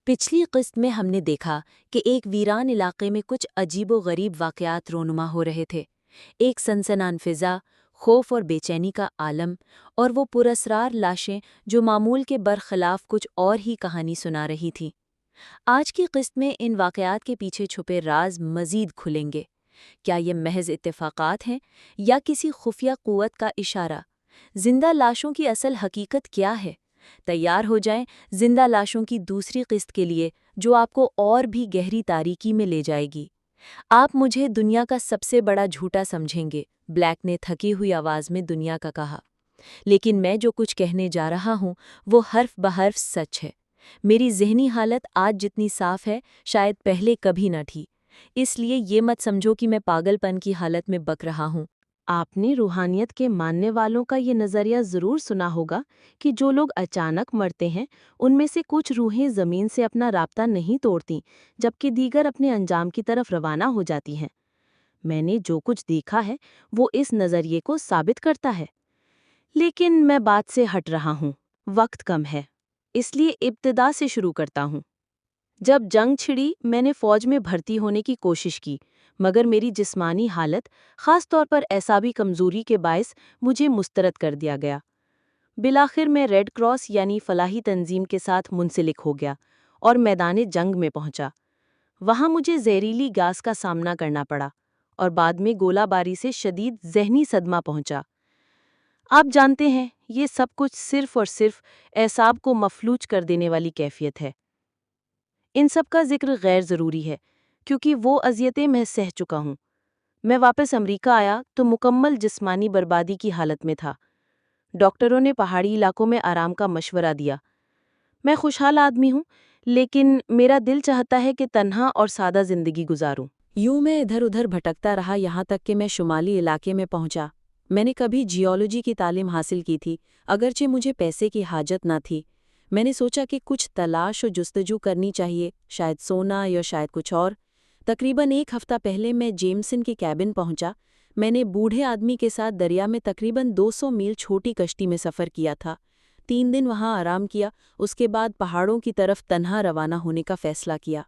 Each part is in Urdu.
پچھلی قسط میں ہم نے دیکھا کہ ایک ویران علاقے میں کچھ عجیب و غریب واقعات رونما ہو رہے تھے۔ ایک سنسنان فضا، خوف اور بے چینی کا عالم، اور وہ پراسرار لاشیں جو معمول کے برخلاف کچھ اور ہی کہانی سنا رہی تھیں۔ آج کی قسط میں ان واقعات کے پیچھے چھپے راز مزید کھلیں گے۔ کیا یہ محض اتفاقات ہیں یا کسی خفیہ قوت کا اشارہ؟ زندہ لاشوں کی اصل حقیقت کیا ہے؟ تیار ہو جائیں زندہ لاشوں کی دوسری قسط کے لیے، جو آپ کو اور بھی گہری تاریکی میں لے جائے گی۔ آپ مجھے دنیا کا سب سے بڑا جھوٹا سمجھیں گے، بلیک نے تھکی ہوئی آواز میں دنیا کا کہا، لیکن میں جو کچھ کہنے جا رہا ہوں وہ حرف بحرف سچ ہے۔ میری ذہنی حالت آج جتنی صاف ہے شاید پہلے کبھی نہ تھی، اس لیے یہ مت سمجھو کہ میں پاگل پن کی حالت میں بک رہا ہوں۔ آپ نے روحانیت کے ماننے والوں کا یہ نظریہ ضرور سنا ہوگا کہ جو لوگ اچانک مرتے ہیں ان میں سے کچھ روحیں زمین سے اپنا رابطہ نہیں توڑتیں، جبکہ دیگر اپنے انجام کی طرف روانہ ہو جاتی ہیں۔ میں نے جو کچھ دیکھا ہے وہ اس نظریے کو ثابت کرتا ہے، لیکن میں بات سے ہٹ رہا ہوں۔ وقت کم ہے، اس لیے ابتدا سے شروع کرتا ہوں۔ جب جنگ چھڑی میں نے فوج میں بھرتی ہونے کی کوشش کی، مگر میری جسمانی حالت، خاص طور پر اعصابی کمزوری کے باعث مجھے مسترد کر دیا گیا۔ بالآخر میں ریڈ کراس یعنی فلاحی تنظیم کے ساتھ منسلک ہو گیا اور میدان جنگ میں پہنچا۔ وہاں مجھے زہریلی گیس کا سامنا کرنا پڑا اور بعد میں گولہ باری سے شدید ذہنی صدمہ پہنچا۔ آپ جانتے ہیں یہ سب کچھ صرف اور صرف اعصاب کو مفلوج کر دینے والی کیفیت ہے۔ ان سب کا ذکر غیر ضروری ہے کیونکہ وہ اذیتیں میں سہ چکا ہوں۔ میں واپس امریکہ آیا تو مکمل جسمانی بربادی کی حالت میں تھا۔ ڈاکٹروں نے پہاڑی علاقوں میں آرام کا مشورہ دیا۔ میں خوشحال آدمی ہوں، لیکن میرا دل چاہتا ہے کہ تنہا اور سادہ زندگی گزاروں۔ یوں میں ادھر ادھر بھٹکتا رہا یہاں تک کہ میں شمالی علاقے میں پہنچا۔ میں نے کبھی جیولوجی کی تعلیم حاصل کی تھی، اگرچہ مجھے پیسے کی حاجت نہ تھی۔ میں نے سوچا کہ کچھ تلاش و جستجو کرنی چاہیے، شاید سونا یا شاید کچھ اور۔ تقریباً ایک ہفتہ پہلے میں جیمسن کے کیبن پہنچا۔ میں نے بوڑھے آدمی کے ساتھ دریا میں تقریباً 200 میل چھوٹی کشتی میں سفر کیا تھا۔ 3 دن وہاں آرام کیا، اس کے بعد پہاڑوں کی طرف تنہا روانہ ہونے کا فیصلہ کیا۔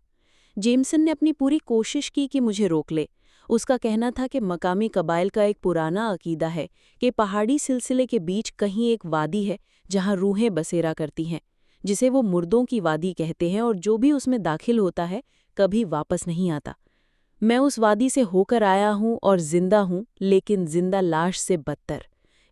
جیمسن نے اپنی پوری کوشش کی کہ مجھے روک لے۔ اس کا کہنا تھا کہ مقامی قبائل کا ایک پرانا عقیدہ ہے کہ پہاڑی سلسلے کے بیچ کہیں ایک وادی ہے جہاں روحیں بسیرا کرتی ہیں، جسے وہ مردوں کی وادی کہتے ہیں، اور جو بھی اس میں داخل ہوتا ہے کبھی واپس نہیں آتا۔ میں اس وادی سے ہو کر آیا ہوں اور زندہ ہوں، لیکن زندہ لاش سے بدتر۔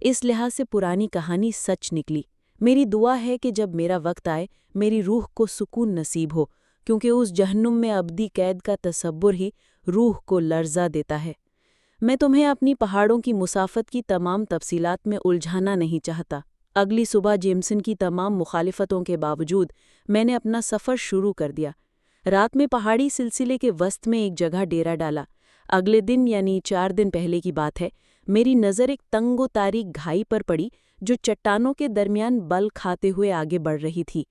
اس لحاظ سے پرانی کہانی سچ نکلی۔ میری دعا ہے کہ جب میرا وقت آئے میری روح کو سکون نصیب ہو، کیونکہ اس جہنم میں ابدی قید کا تصور ہی روح کو لرزہ دیتا ہے۔ میں تمہیں اپنی پہاڑوں کی مسافت کی تمام تفصیلات میں الجھانا نہیں چاہتا۔ اگلی صبح جیمسن کی تمام مخالفتوں کے باوجود میں نے اپنا سفر شروع کر دیا۔ رات میں پہاڑی سلسلے کے وسط میں ایک جگہ ڈیرا ڈالا۔ اگلے دن یعنی 4 دن پہلے کی بات ہے، میری نظر ایک تنگ و تاریک گھائی پر پڑی جو چٹانوں کے درمیان بل کھاتے ہوئے آگے بڑھ رہی تھی۔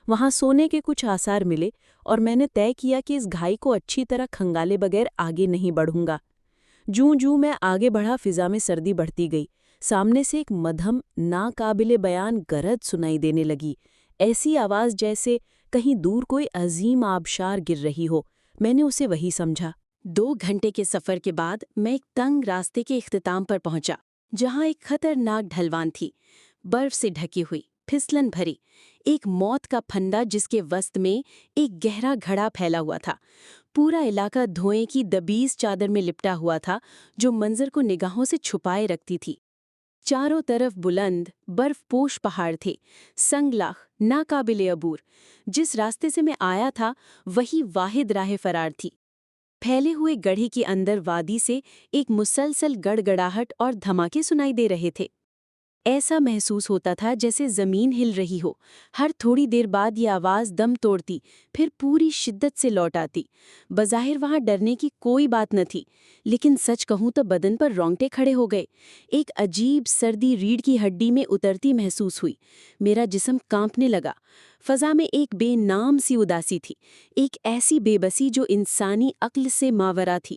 وہاں سونے کے کچھ آثار ملے اور میں نے طے کیا کہ اس گھائی کو اچھی طرح کھنگالے بغیر آگے نہیں بڑھوں گا۔ جوں میں آگے بڑھا فضا میں سردی بڑھتی گئی۔ سامنے سے ایک مدھم ناقابل بیان گرج سنائی دینے لگی، ایسی آواز جیسے کہیں دور کوئی عظیم آبشار گر رہی ہو۔ میں نے اسے وہی سمجھا۔ 2 گھنٹے کے سفر کے بعد میں ایک تنگ راستے کے اختتام پر پہنچا، جہاں ایک خطرناک ڈھلوان تھی، برف سے ڈھکی ہوئی، پھسلن بھری، ایک موت کا پھندا جس کے وسط میں ایک گہرا گھڑا پھیلا ہوا تھا۔ پورا علاقہ دھوئیں کی دبیز چادر میں لپٹا ہوا تھا جو منظر کو نگاہوں سے چھپائے رکھتی تھی۔ چاروں طرف بلند برف پوش پہاڑ تھے، سنگلاخ، ناقابل عبور۔ جس راستے سے میں آیا تھا وہی واحد راہ فرار تھی۔ پھیلے ہوئے گڑھے کے اندر وادی سے ایک مسلسل گڑگڑاہٹ اور دھماکے سنائی دے رہے تھے۔ ایسا محسوس ہوتا تھا جیسے زمین ہل رہی ہو۔ ہر تھوڑی دیر بعد یہ آواز دم توڑتی، پھر پوری شدت سے لوٹ آتی۔ بظاہر وہاں ڈرنے کی کوئی بات نہ تھی، لیکن سچ کہوں تو بدن پر رونگٹے کھڑے ہو گئے۔ ایک عجیب سردی ریڑھ کی ہڈی میں اترتی محسوس ہوئی۔ میرا جسم کانپنے لگا۔ فضا میں ایک بے نام سی اداسی تھی، ایک ایسی بے بسی جو انسانی عقل سے ماورا تھی۔